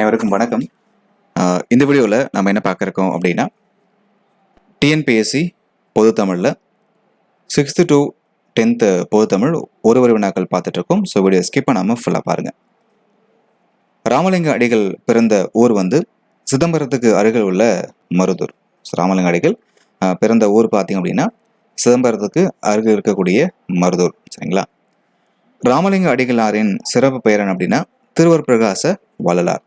அனைவருக்கும் வணக்கம். இந்த வீடியோவில் நம்ம என்ன பார்க்க இருக்கோம் அப்படின்னா, டிஎன்பிஎஸ்சி பொது தமிழில் 6th to 10th பொது தமிழ் ஒரு வினாக்கள் பார்த்துட்ருக்கோம். ஸோ வீடியோ ஸ்கிப் பண்ணாமல் ஃபுல்லாக பாருங்கள். ராமலிங்க அடிகள் பிறந்த ஊர் வந்து சிதம்பரத்துக்கு அருகில் உள்ள மருதூர். ஸோ ராமலிங்க அடிகள் பிறந்த ஊர் பார்த்திங்க அப்படின்னா சிதம்பரத்துக்கு அருகில் இருக்கக்கூடிய மருதூர். சரிங்களா? ராமலிங்க அடிகளாரின் சிறப்பு பெயர் என்ன அப்படின்னா திருவருட்பிரகாச வள்ளலார்.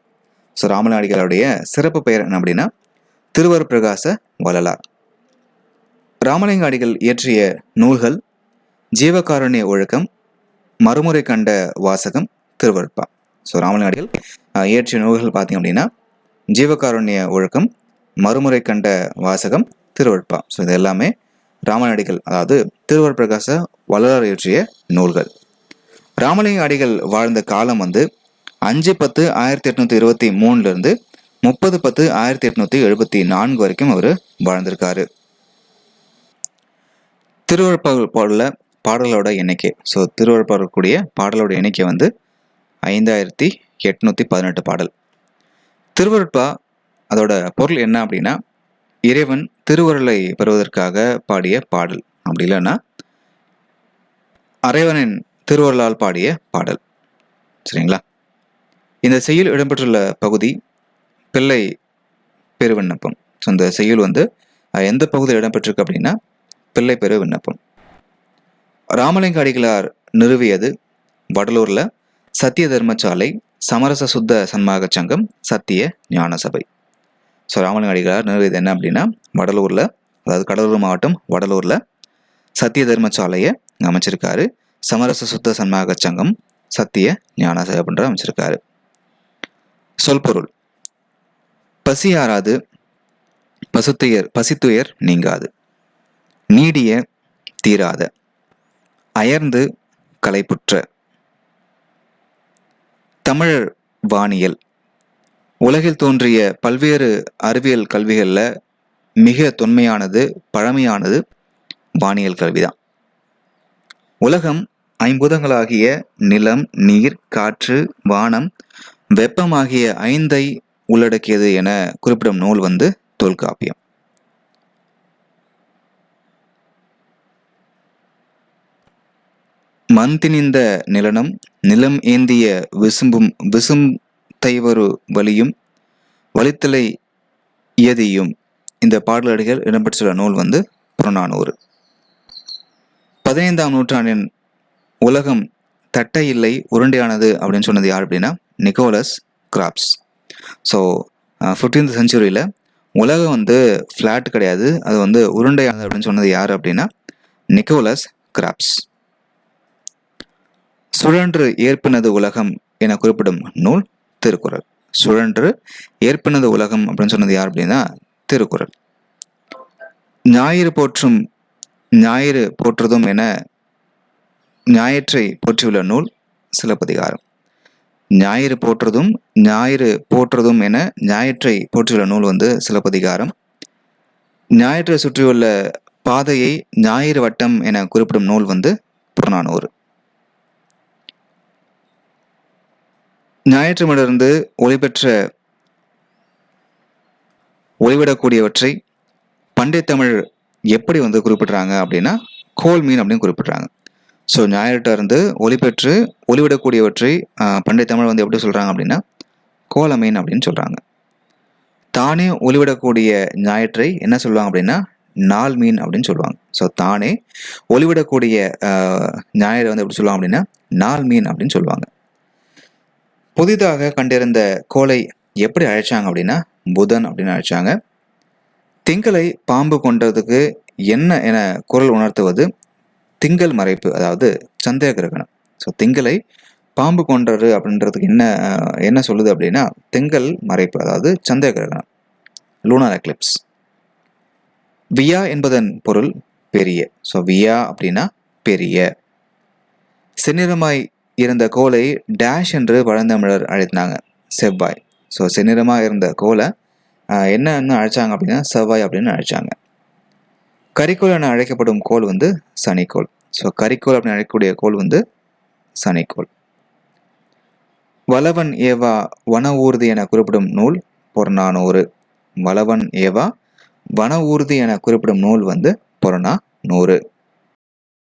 ஸோ ராமலிங்க அடிகளுடைய சிறப்பு பெயர் என்ன அப்படின்னா திருவருட்பிரகாச வள்ளலார். ராமலிங்க அடிகள் இயற்றிய நூல்கள் ஜீவகாருண்ய ஒழுக்கம், மறுமுறை கண்ட வாசகம், திருவருட்பா. ஸோ ராமலிங்க அடிகள் இயற்றிய நூல்கள் பார்த்தீங்க அப்படின்னா ஜீவகாருண்ய ஒழுக்கம், மறுமுறை கண்ட வாசகம், திருவருட்பா. ஸோ இது எல்லாமே ராமலிங்க அடிகள் அதாவது திருவருட்பிரகாச வள்ளலார் இயற்றிய நூல்கள். ராமலிங்க அடிகள் வாழ்ந்த காலம் வந்து 5/10/1823 30/10/1874 வரைக்கும் அவர் வாழ்ந்திருக்காரு. திருவருட்பாவில் பாடலோட எண்ணிக்கை, ஸோ திருவருட்பாடக்கூடிய பாடலோட எண்ணிக்கை வந்து 5818 பாடல். திருவருட்பா அதோட பொருள் என்ன அப்படின்னா இறைவன் திருவருளை பெறுவதற்காக பாடிய பாடல், அப்படி இல்லைன்னா இறைவனின் திருவருளால் பாடிய பாடல். சரிங்களா? இந்த செய்யுள் இடம்பெற்றுள்ள பகுதி பிள்ளை பெரு விண்ணப்பம். ஸோ இந்த செய்யுள் வந்து எந்த பகுதியில் இடம்பெற்றிருக்கு அப்படின்னா பிள்ளை பெரு விண்ணப்பம். ராமலிங்க அடிகளார் நிறுவியது வடலூரில் சத்திய தர்மசாலை, சமரச சுத்த சன்மாக சங்கம், சத்திய ஞான சபை. ஸோ ராமலிங்க அடிகளார் நிறுவியது என்ன அப்படின்னா வடலூரில், அதாவது கடலூர் மாவட்டம் வடலூரில் சத்திய தர்மசாலையை அமைச்சிருக்காரு. சமரச சுத்த சன்மாக சங்கம், சத்திய ஞான சபை அப்படின்ற அமைச்சிருக்காரு. சொல்பொருள்: பசியாராது, பசித்துயர் நீங்காது, நீடிய தீராத, அயர்ந்து களைப்புற்ற, தமிழர் வானியல். உலகில் தோன்றிய பல்வேறு அறிவியல் கல்விகளில் மிக தொன்மையானது, பழமையானது வானியல் கல்விதான். உலகம் ஐம்பூதங்களாகிய நிலம், நீர், காற்று, வானம், வெப்பமாகிய 5ஐ உள்ளடக்கியது என குறிப்பிடும் நூல் வந்து தொல்காப்பியம். மண் திணிந்த நிலனும், நிலம் ஏந்திய விசும் தைவரு வலியும், வலித்தலை இயதியும். இந்த பாடலடிகள் இடம்பெற்றுள்ள நூல் வந்து புறநானூறு. 15ஆம் நூற்றாண்டின் உலகம் தட்டை இல்லை உருண்டையானது அப்படின்னு சொன்னது யார் அப்படின்னா நிக்கோலஸ் கிராப்ஸ். ஸோ 15th செஞ்சுரியில் உலகம் வந்து ஃப்ளாட் கிடையாது, அது வந்து உருண்டையானது அப்படின்னு சொன்னது யார் அப்படின்னா நிக்கோலஸ் கிராப்ஸ். சுழன்று ஏற்பினது உலகம் என குறிப்பிடும் நூல் திருக்குறள். சுழன்று ஏற்பினது உலகம் அப்படின்னு சொன்னது யார் அப்படின்னா திருக்குறள். ஞாயிறு போற்றுதும் என ஞாயிற்றை போற்றியுள்ள நூல் சிலப்பதிகாரம். ஞாயிறு போற்றுதும் என ஞாயிற்றை போற்றியுள்ள நூல் வந்து சிலப்பதிகாரம். ஞாயிற்றை சுற்றியுள்ள பாதையை ஞாயிறு வட்டம் என குறிப்பிடும் நூல் வந்து புறநானூறு. ஞாயிற்றுமிடமிருந்து ஒளிவிடக்கூடியவற்றை பண்டைய தமிழ் எப்படி வந்து குறிப்பிடுறாங்க அப்படின்னா கோல் மீன் அப்படின்னு குறிப்பிடுறாங்க. ஸோ ஞாயிறுட்ட இருந்து ஒளிவிடக்கூடியவற்றை பண்டைய தமிழ் வந்து எப்படி சொல்கிறாங்க அப்படின்னா கோல மீன் அப்படின்னு சொல்கிறாங்க. தானே ஒளிவிடக்கூடிய ஞாயிற்றை என்ன சொல்லுவாங்க அப்படின்னா நாள் மீன் அப்படின்னு சொல்லுவாங்க. ஸோ தானே ஒளிவிடக்கூடிய ஞாயிறை வந்து எப்படி சொல்லுவாங்க அப்படின்னா நாள் மீன் அப்படின்னு சொல்லுவாங்க. புதிதாக கண்டிருந்த கோளை எப்படி அழைச்சாங்க அப்படின்னா புதன் அப்படின்னு அழைச்சாங்க. திங்களை பாம்பு கொண்டதுக்கு என்ன என குரல் உணர்த்துவது திங்கள் மறைப்பு, அதாவது சந்திர கிரகணம். ஸோ திங்களை பாம்பு கொண்டது அப்படின்றதுக்கு என்ன சொல்லுது அப்படின்னா திங்கள் மறைப்பு, அதாவது சந்திர கிரகணம், லூனார் எக்லிப்ஸ். வியா என்பதன் பொருள் பெரிய. ஸோ வியா அப்படின்னா பெரிய. செந்நிறமாய் இருந்த கோலை டேஷ் என்று பழந்தமிழர் அழைத்தாங்க, செவ்வாய். ஸோ செந்நிறமாக இருந்த கோலை என்னன்னு அழைச்சாங்க அப்படின்னா செவ்வாய் அப்படின்னு அழைச்சாங்க. கரிக்கோள் என அழைக்கப்படும் கோள் வந்து சனிக்கோள். ஸோ கரிக்கோள் அப்படின்னு அழைக்கக்கூடிய கோள் வந்து சனிக்கோள். வளவன் ஏவா வன ஊர்தி என குறிப்பிடும் நூல் புறநானூறு. வளவன் ஏவா வன ஊர்தி என குறிப்பிடும் நூல் வந்து புறநானூறு.